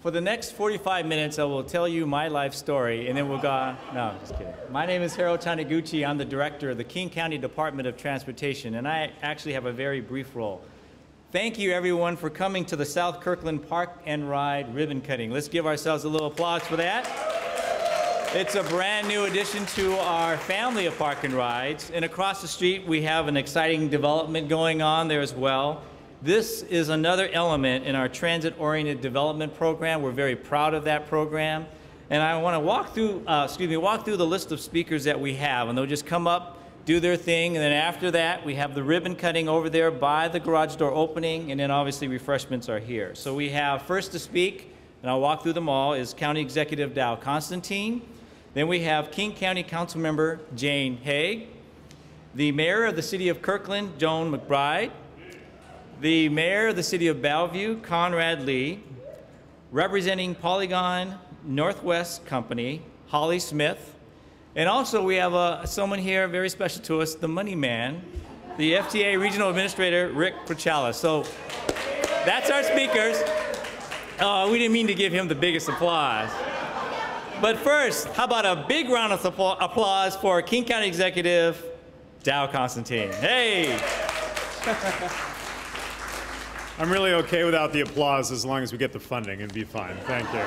For the next 45 minutes, I will tell you my life story, and then we'll go. No, just kidding. My name is Harold Taniguchi. I'm the director of the King County Department of Transportation, and I actually have a very brief role. Thank you, everyone, for coming to the South Kirkland Park and Ride ribbon cutting. Let's give ourselves a little applause for that. It's a brand new addition to our family of park and rides, and across the street, we have an exciting development going on there as well. This is another element in our transit-oriented development program. We're very proud of that program. And I want to walk through the list of speakers that we have, and they'll just come up, do their thing, and then after that, we have the ribbon cutting over there by the garage door opening, and then obviously refreshments are here. So we have first to speak, and I'll walk through them all, is County Executive Dow Constantine. Then we have King County Council Member Jane Haig, the Mayor of the City of Kirkland, Joan McBride, the Mayor of the City of Bellevue, Conrad Lee, representing Polygon Northwest Company, Holly Smith, and also we have someone here very special to us, the money man, the FTA Regional Administrator, Rick Prochalis. So that's our speakers. We didn't mean to give him the biggest applause. But first, how about a big round of applause for King County Executive Dow Constantine. Hey! I'm really okay without the applause as long as we get the funding. It'd be fine. Thank you.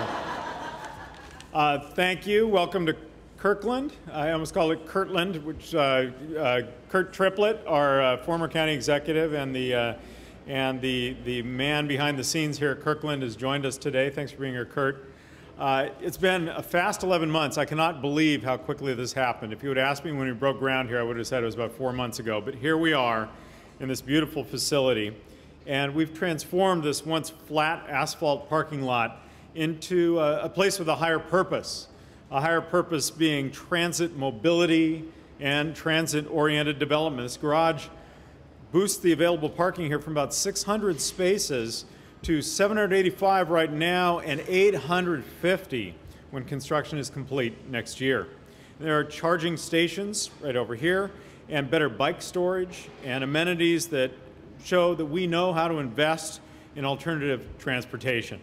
Thank you. Welcome to Kirkland. I almost called it Kirkland, which Kurt Triplett, our former county executive, and the man behind the scenes here at Kirkland has joined us today. Thanks for being here, Kurt. It's been a fast 11 months. I cannot believe how quickly this happened. If you would ask me when we broke ground here, I would have said it was about 4 months ago. But here we are in this beautiful facility. And we've transformed this once flat asphalt parking lot into a place with a higher purpose being transit mobility and transit-oriented development. This garage boosts the available parking here from about 600 spaces to 785 right now and 850 when construction is complete next year. There are charging stations right over here and better bike storage and amenities that show that we know how to invest in alternative transportation.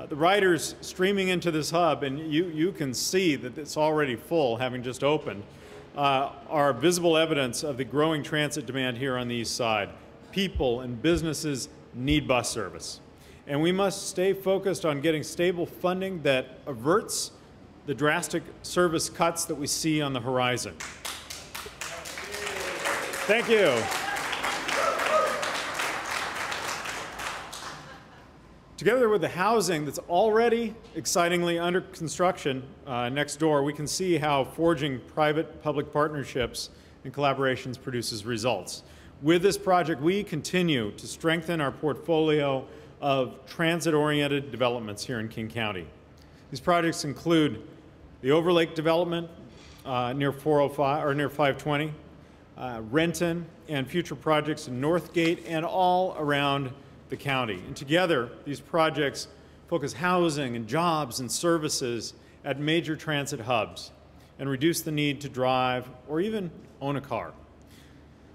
The riders streaming into this hub, and you can see that it's already full, having just opened, are visible evidence of the growing transit demand here on the east side. People and businesses need bus service. And we must stay focused on getting stable funding that averts the drastic service cuts that we see on the horizon. Thank you. Together with the housing that's already excitingly under construction next door, we can see how forging private-public partnerships and collaborations produces results. With this project, we continue to strengthen our portfolio of transit-oriented developments here in King County. These projects include the Overlake development near 405 or near 520, Renton, and future projects in Northgate and all around the county. And together, these projects focus housing and jobs and services at major transit hubs and reduce the need to drive or even own a car.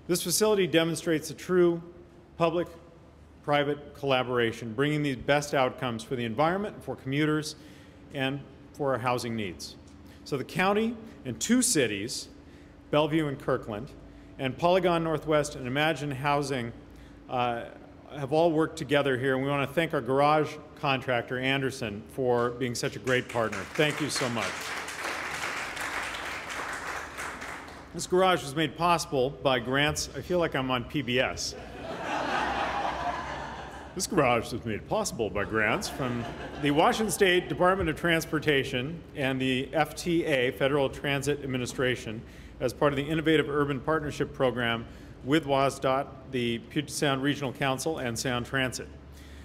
This facility demonstrates a true public-private collaboration, bringing the best outcomes for the environment, for commuters, and for our housing needs. So the county and 2 cities, Bellevue and Kirkland, and Polygon Northwest and Imagine Housing have all worked together here, and we want to thank our garage contractor, Anderson, for being such a great partner. Thank you so much. This garage was made possible by grants. I feel like I'm on PBS. This garage was made possible by grants from the Washington State Department of Transportation and the FTA, Federal Transit Administration, as part of the Innovative Urban Partnership Program with WSDOT, the Puget Sound Regional Council, and Sound Transit.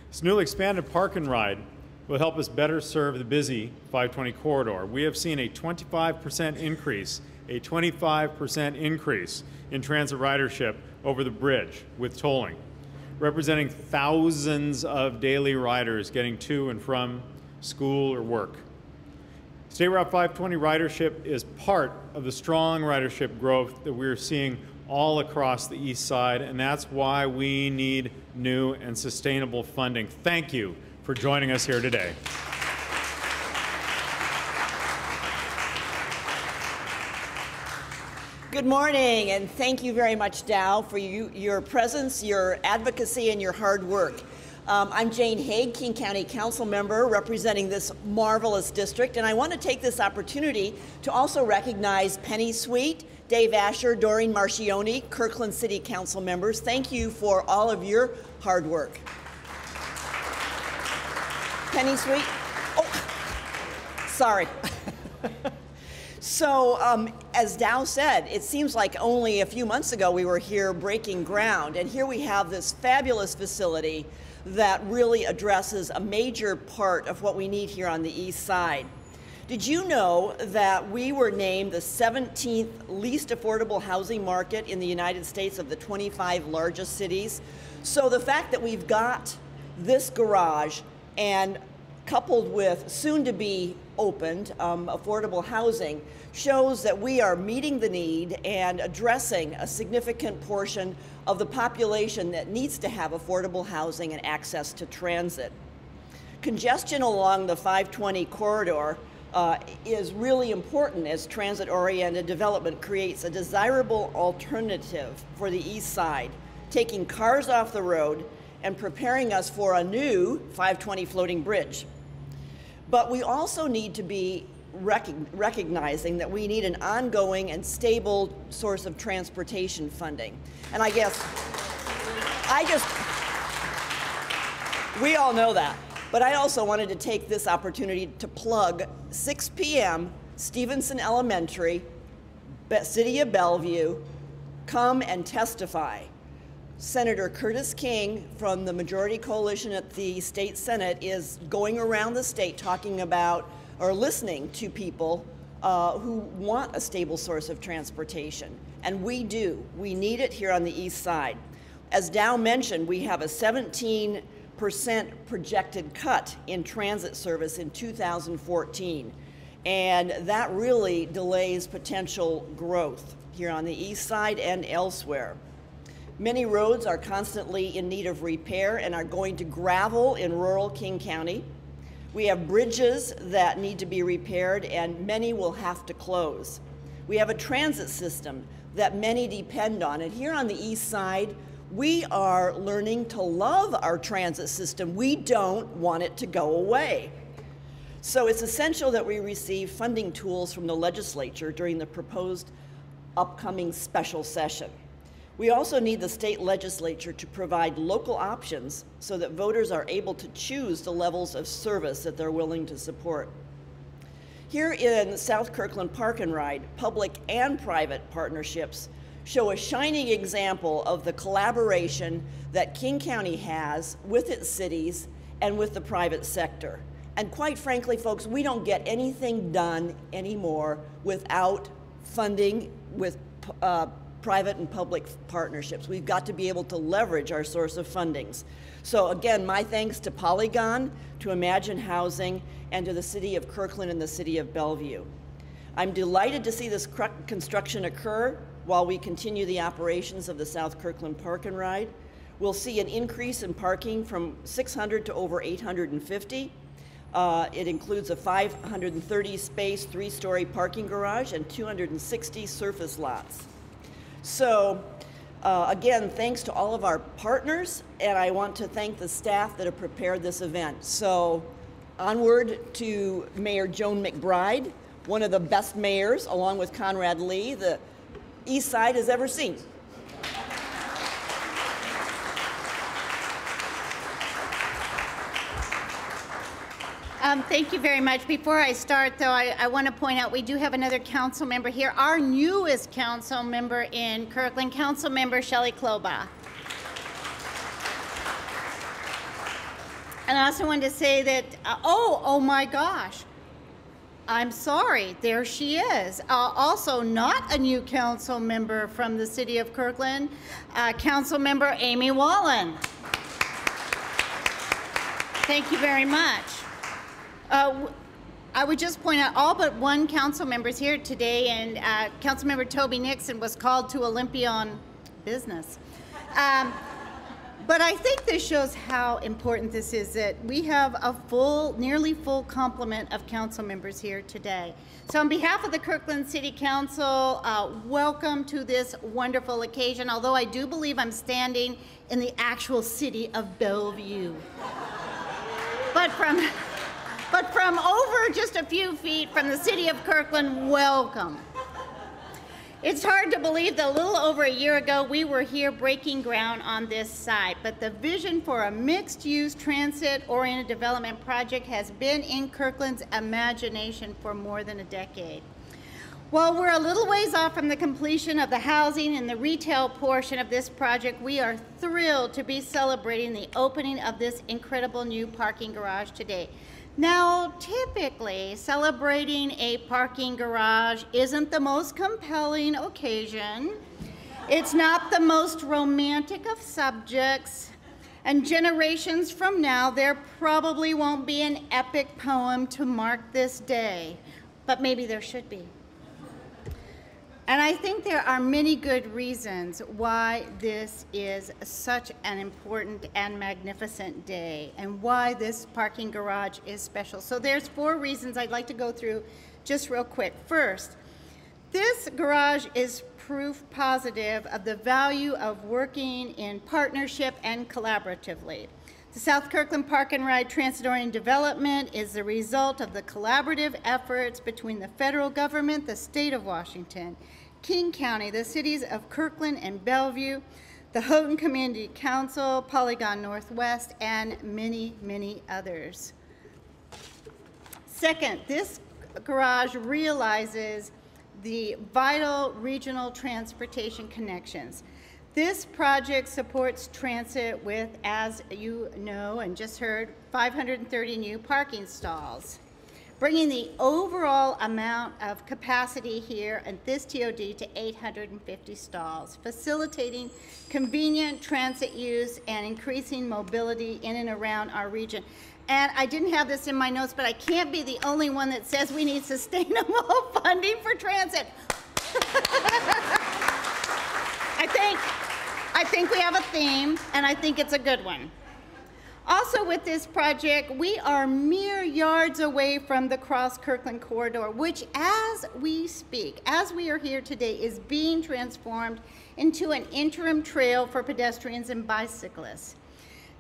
This newly expanded park and ride will help us better serve the busy 520 corridor. We have seen a 25% increase in transit ridership over the bridge with tolling, representing thousands of daily riders getting to and from school or work. State Route 520 ridership is part of the strong ridership growth that we're seeing all across the east side, and that's why we need new and sustainable funding. Thank you for joining us here today. Good morning, and thank you very much, Dow, for your presence, your advocacy, and your hard work. I'm Jane Haig, King County Council member representing this marvelous district, and I want to take this opportunity to also recognize Penny Sweet, Dave Asher, Doreen Marchione, Kirkland City Council members. Thank you for all of your hard work. Penny Sweet? Oh, sorry. So, as Dow said, it seems like only a few months ago we were here breaking ground, and here we have this fabulous facility that really addresses a major part of what we need here on the east side. Did you know that we were named the 17th least affordable housing market in the United States of the 25 largest cities? So the fact that we've got this garage and coupled with soon-to-be opened affordable housing shows that we are meeting the need and addressing a significant portion of the population that needs to have affordable housing and access to transit. Congestion along the 520 corridor is really important as transit-oriented development creates a desirable alternative for the east side, taking cars off the road and preparing us for a new 520 floating bridge. But we also need to be recognizing that we need an ongoing and stable source of transportation funding. And I guess, we all know that. But I also wanted to take this opportunity to plug 6 p.m. Stevenson Elementary, City of Bellevue, come and testify. Senator Curtis King from the Majority Coalition at the State Senate is going around the state talking about or listening to people who want a stable source of transportation. And we do. We need it here on the east side. As Dow mentioned, we have a 17% projected cut in transit service in 2014. And that really delays potential growth here on the east side and elsewhere. Many roads are constantly in need of repair and are going to gravel in rural King County. We have bridges that need to be repaired and many will have to close. We have a transit system that many depend on, and here on the east side, we are learning to love our transit system. We don't want it to go away. So it's essential that we receive funding tools from the legislature during the proposed upcoming special session. We also need the state legislature to provide local options so that voters are able to choose the levels of service that they're willing to support. Here in South Kirkland Park and Ride, public and private partnerships show a shining example of the collaboration that King County has with its cities and with the private sector. And quite frankly, folks, we don't get anything done anymore without funding with private and public partnerships. We've got to be able to leverage our source of fundings. So again, my thanks to Polygon, to Imagine Housing, and to the City of Kirkland and the City of Bellevue. I'm delighted to see this construction occur while we continue the operations of the South Kirkland Park and Ride. We'll see an increase in parking from 600 to over 850. It includes a 530 space, 3-story parking garage and 260 surface lots. So again, thanks to all of our partners, and I want to thank the staff that have prepared this event. So onward to Mayor Joan McBride, one of the best mayors, along with Conrad Lee, the East Side has ever seen. Thank you very much. Before I start, though, I want to point out we do have another council member here, our newest council member in Kirkland, Council Member Shelley Kloba. And I also wanted to say that, oh my gosh, I'm sorry, there she is. Also not a new council member from the City of Kirkland, Council Member Amy Wallen. Thank you very much. I would just point out all but one council member is here today, and Councilmember Toby Nixon was called to Olympia on business. But I think this shows how important this is, that we have a nearly full complement of council members here today. So on behalf of the Kirkland City Council, welcome to this wonderful occasion, although I do believe I'm standing in the actual city of Bellevue. But from over just a few feet from the city of Kirkland, welcome. It's hard to believe that a little over a year ago we were here breaking ground on this site, but the vision for a mixed-use transit-oriented development project has been in Kirkland's imagination for more than a decade. While we're a little ways off from the completion of the housing and the retail portion of this project, we are thrilled to be celebrating the opening of this incredible new parking garage today. Now, typically, celebrating a parking garage isn't the most compelling occasion. It's not the most romantic of subjects. And generations from now, there probably won't be an epic poem to mark this day. But maybe there should be. And I think there are many good reasons why this is such an important and magnificent day and why this parking garage is special. So there's 4 reasons I'd like to go through just real quick. First, this garage is proof positive of the value of working in partnership and collaboratively. The South Kirkland Park and Ride Transit-Oriented Development is the result of the collaborative efforts between the federal government, the state of Washington, King County, the cities of Kirkland and Bellevue, the Houghton Community Council, Polygon Northwest, and many, many others. Second, this garage realizes the vital regional transportation connections. This project supports transit with, as you know and just heard, 530 new parking stalls, bringing the overall amount of capacity here at this TOD to 850 stalls, facilitating convenient transit use and increasing mobility in and around our region. And I didn't have this in my notes, but I can't be the only one that says we need sustainable funding for transit. I think we have a theme, and I think it's a good one. Also with this project, we are mere yards away from the Cross Kirkland corridor, which as we speak, as we are here today, is being transformed into an interim trail for pedestrians and bicyclists.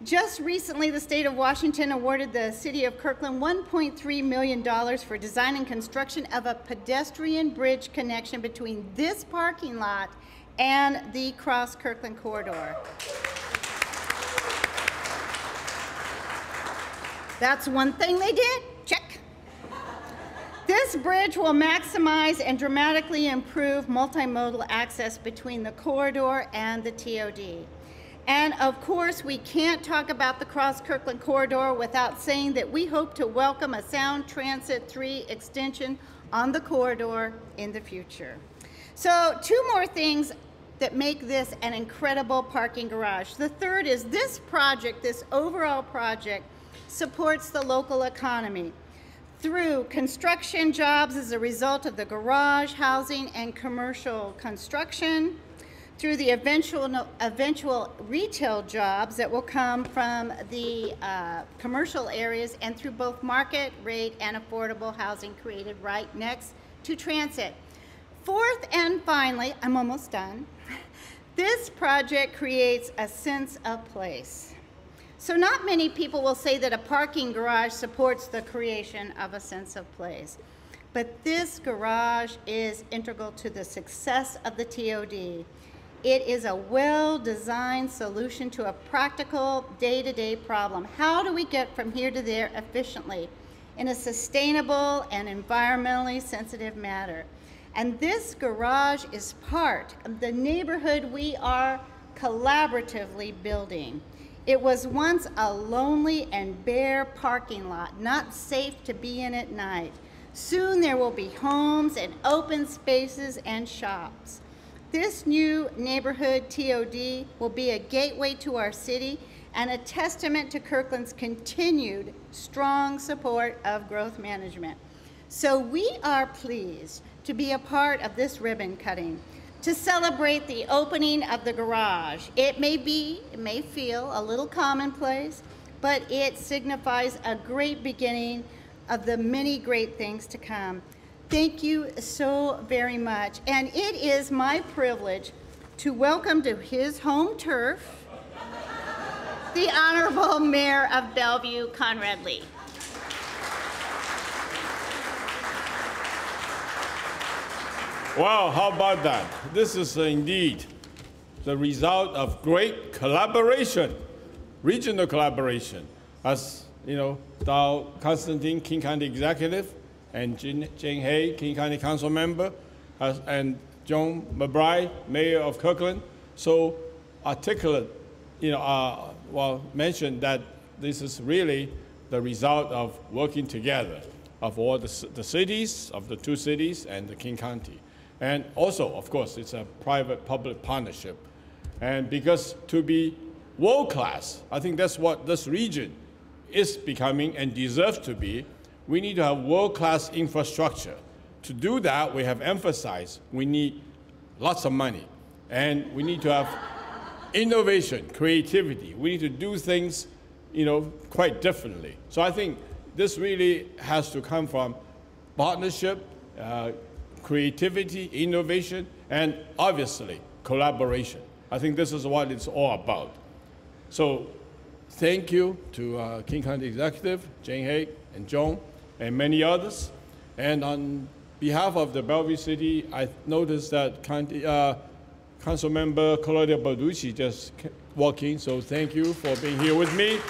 Just recently, the state of Washington awarded the city of Kirkland $1.3 million for design and construction of a pedestrian bridge connection between this parking lot and the Cross Kirkland corridor. That's one thing they did, check. This bridge will maximize and dramatically improve multimodal access between the corridor and the TOD. And of course, we can't talk about the Cross Kirkland corridor without saying that we hope to welcome a Sound Transit 3 extension on the corridor in the future. So 2 more things that make this an incredible parking garage. The third is this project, this overall project, supports the local economy through construction jobs as a result of the garage, housing, and commercial construction, through the eventual retail jobs that will come from the commercial areas, and through both market rate and affordable housing created right next to transit. Fourth and finally, I'm almost done, this project creates a sense of place. So not many people will say that a parking garage supports the creation of a sense of place. But this garage is integral to the success of the TOD. It is a well-designed solution to a practical day-to-day problem. How do we get from here to there efficiently in a sustainable and environmentally sensitive manner? And this garage is part of the neighborhood we are collaboratively building. It was once a lonely and bare parking lot, not safe to be in at night. Soon there will be homes and open spaces and shops. This new neighborhood TOD will be a gateway to our city and a testament to Kirkland's continued strong support of growth management. So we are pleased to be a part of this ribbon cutting, to celebrate the opening of the garage. It may feel a little commonplace, but it signifies a great beginning of the many great things to come. Thank you so very much. And it is my privilege to welcome to his home turf the Honorable Mayor of Bellevue, Conrad Lee. Wow, how about that? This is indeed the result of great collaboration, regional collaboration. As you know, Dow Constantine, King County Executive, and Jane Hay, King County Council Member, and John McBride, Mayor of Kirkland, so articulate, mentioned that this is really the result of working together of all the cities, of the two cities and the King County. And also, of course, it's a private-public partnership. And because to be world-class, I think that's what this region is becoming and deserves to be, we need to have world-class infrastructure. To do that, we have emphasized we need lots of money. And we need to have innovation, creativity. We need to do things, quite differently. So I think this really has to come from partnership, creativity, innovation, and obviously collaboration. I think this is what it's all about. So thank you to King County Executive, Jane Hay and John, and many others. And on behalf of the Bellevue City, I noticed that Council Member Claudia Barducci just walked in, so thank you for being here with me.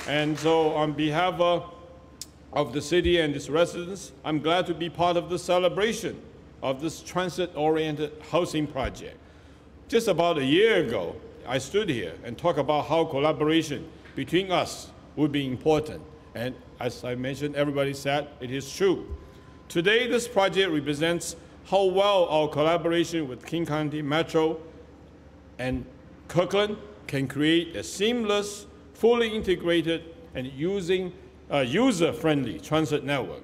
And so on behalf of the city and its residents, I'm glad to be part of the celebration of this transit-oriented housing project. Just about a year ago, I stood here and talked about how collaboration between us would be important. And as I mentioned, everybody said it is true. Today, this project represents how well our collaboration with King County Metro and Kirkland can create a seamless, fully integrated, and user-friendly transit network.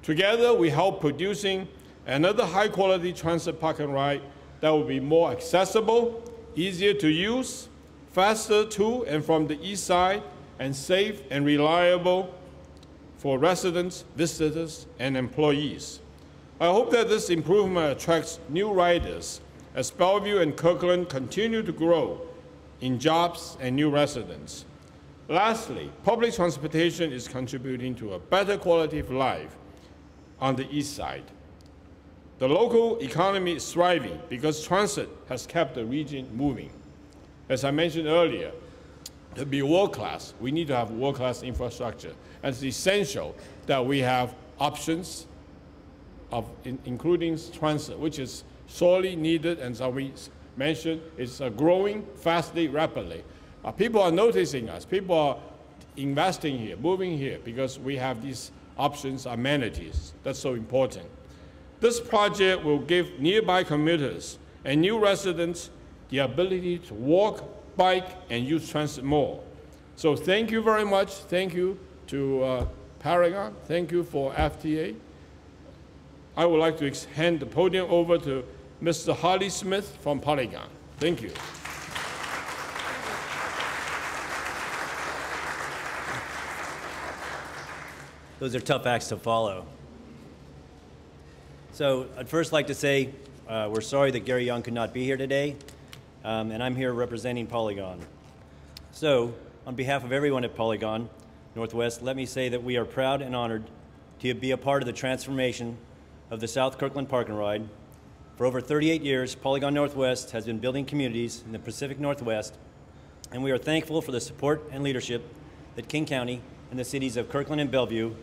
Together, we help producing another high-quality transit park and ride that will be more accessible, easier to use, faster to and from the east side, and safe and reliable for residents, visitors, and employees. I hope that this improvement attracts new riders as Bellevue and Kirkland continue to grow in jobs and new residents. Lastly, public transportation is contributing to a better quality of life on the east side. The local economy is thriving because transit has kept the region moving. As I mentioned earlier, to be world-class, we need to have world-class infrastructure. And it's essential that we have options including transit, which is sorely needed, and as we mentioned, it's growing fastly, rapidly. People are noticing us. People are investing here, moving here, because we have these options, amenities. That's so important. This project will give nearby commuters and new residents the ability to walk, bike, and use transit more. So thank you very much. Thank you to Paragon. Thank you for FTA. I would like to hand the podium over to Mr. Harley Smith from Polygon. Thank you. Those are tough acts to follow. So I'd first like to say we're sorry that Gary Young could not be here today, and I'm here representing Polygon. So on behalf of everyone at Polygon Northwest, let me say that we are proud and honored to be a part of the transformation of the South Kirkland Park and Ride. For over 38 years, Polygon Northwest has been building communities in the Pacific Northwest, and we are thankful for the support and leadership that King County and the cities of Kirkland and Bellevue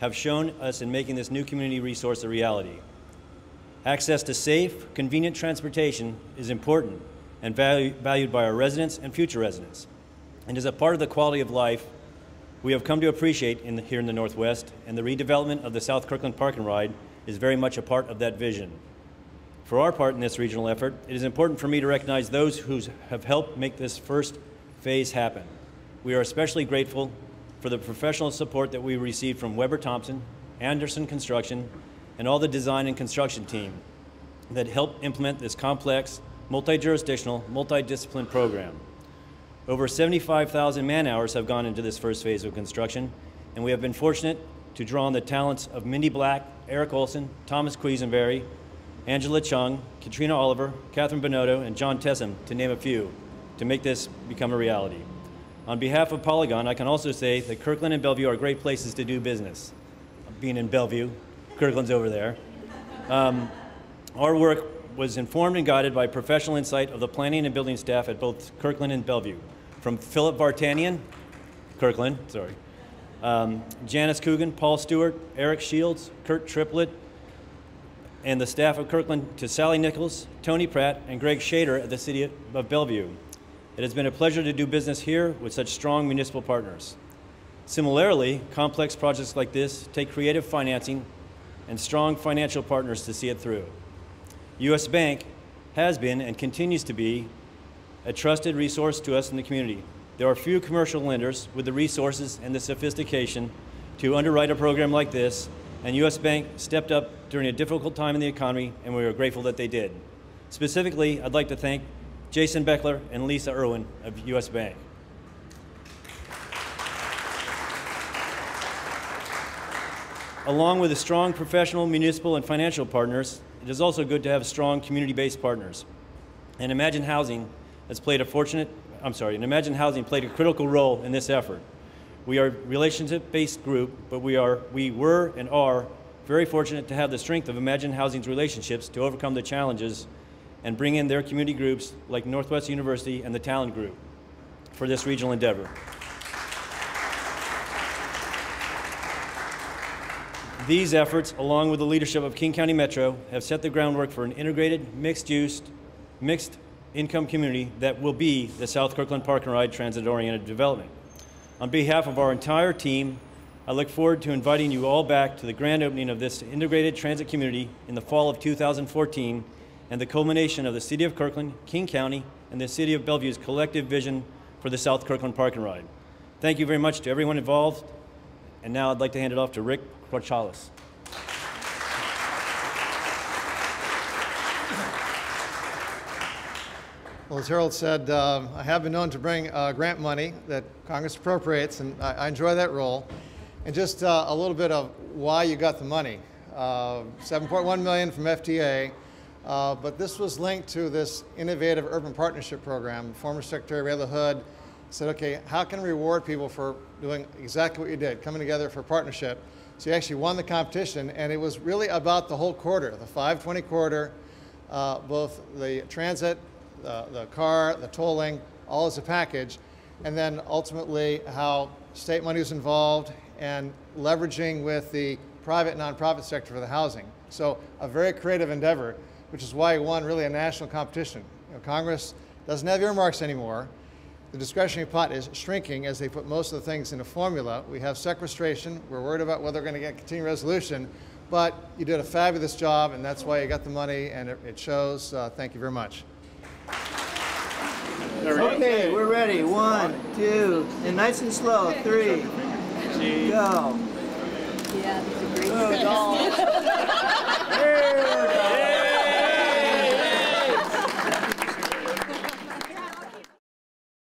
have shown us in making this new community resource a reality. Access to safe, convenient transportation is important and valued by our residents and future residents, and is a part of the quality of life we have come to appreciate here in the Northwest, and the redevelopment of the South Kirkland Park and Ride is very much a part of that vision. For our part in this regional effort, it is important for me to recognize those who have helped make this first phase happen. We are especially grateful for the professional support that we received from Weber Thompson, Anderson Construction, and all the design and construction team. that helped implement this complex, multi-jurisdictional, multidisciplined program. Over 75,000 man-hours have gone into this first phase of construction, and we have been fortunate to draw on the talents of Mindy Black, Eric Olson, Thomas Quisenberry, Angela Chung, Katrina Oliver, Catherine Bonotto, and John Tessam, to name a few, to make this become a reality. On behalf of Polygon, I can also say that Kirkland and Bellevue are great places to do business. Being in Bellevue, Kirkland's over there. Our work was informed and guided by professional insight of the planning and building staff at both Kirkland and Bellevue. From Philip Vartanian, Kirkland, sorry, Janice Coogan, Paul Stewart, Eric Shields, Kurt Triplett, and the staff of Kirkland, to Sally Nichols, Tony Pratt, and Greg Shader at the City of Bellevue. It has been a pleasure to do business here with such strong municipal partners. Similarly, complex projects like this take creative financing and strong financial partners to see it through. U.S. Bank has been and continues to be a trusted resource to us in the community. There are few commercial lenders with the resources and the sophistication to underwrite a program like this, and U.S. Bank stepped up during a difficult time in the economy, and we are grateful that they did. Specifically, I'd like to thank Jason Beckler and Lisa Irwin of U.S. Bank. Along with the strong professional, municipal, and financial partners, it is also good to have strong community-based partners. And Imagine Housing has played a critical role in this effort. We are a relationship-based group, but we were and are very fortunate to have the strength of Imagine Housing's relationships to overcome the challenges and bring in their community groups like Northwest University and the Talent Group for this regional endeavor. These efforts, along with the leadership of King County Metro, have set the groundwork for an integrated, mixed-use, mixed-income community that will be the South Kirkland Park and Ride transit-oriented development. On behalf of our entire team, I look forward to inviting you all back to the grand opening of this integrated transit community in the fall of 2014 and the culmination of the City of Kirkland, King County, and the City of Bellevue's collective vision for the South Kirkland Park and Ride. Thank you very much to everyone involved. And now I'd like to hand it off to Rick Corchalis. Well, as Harold said, I have been known to bring grant money that Congress appropriates, and I enjoy that role. And just a little bit of why you got the money. $7.1 million from FTA, but this was linked to this innovative urban partnership program. Former Secretary Rayla Hood said, okay, how can we reward people for doing exactly what you did, coming together for partnership? So you actually won the competition, and it was really about the whole corridor, the 520 corridor, both the transit, the car, the tolling, all as a package, and then ultimately how state money was involved and leveraging with the private nonprofit sector for the housing. So a very creative endeavor, which is why he won really a national competition. You know, Congress doesn't have earmarks anymore. The discretionary pot is shrinking as they put most of the things in a formula. We have sequestration. We're worried about whether we're going to get continuing resolution, but you did a fabulous job, and that's why you got the money, and it shows. Thank you very much. Okay, we're ready. 1, 2, and nice and slow. 3, go. Yeah, these are great. There we go.